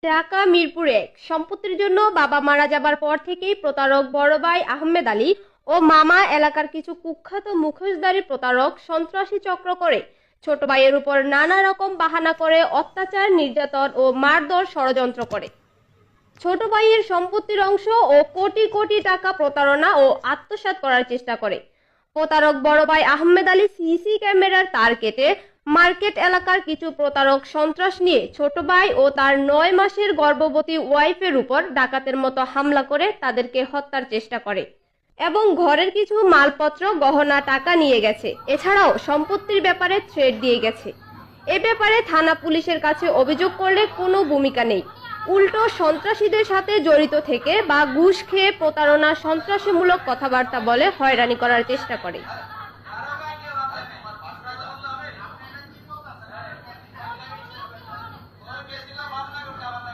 ঢাকা মিরপুর ১ সম্পত্তির জন্য বাবা মারা যাবার পর থেকেই প্রতারক বড় ভাই আহমেদ আলী ও মামা এলাকার কিছু কুখ্যাত মুখোশধারী প্রতারক সন্ত্রাসী চক্র করে ছোট ভাইয়ের উপর নানা রকম বাহানা করে অত্যাচার, নির্যাতন ও মারধর ষড়যন্ত্র করে। ছোট ভাইয়ের সম্পত্তির অংশ ও কোটি কোটি টাকা প্রতারণা ও আত্মসাৎ করার চেষ্টা করে। প্রতারক বড় ভাই আহমেদ আলী সিসি ক্যামেরার তার কেটে মার্কেট এলাকার কিছু প্রতারক সন্ত্রাস নিয়ে ছোট ভাই ও তার ৯ মাসের গর্ভবতী ওয়াইফের উপর ডাকাতের মতো হামলা করে তাদেরকে হত্যার চেষ্টা করে এবং ঘরের কিছু মালপত্র, গহনা, টাকা নিয়ে গেছে। এছাড়াও সম্পত্তির ব্যাপারে থ্রেট দিয়ে গেছে। এ ব্যাপারে থানা পুলিশের কাছে অভিযোগ করলে কোনো ভূমিকা নেই, উল্টো সন্ত্রাসীদের সাথে জড়িত থেকে বা ঘুষ খেয়ে প্রতারণা, সন্ত্রাসীমূলক কথাবার্তা বলে হয়রানি করার চেষ্টা করে।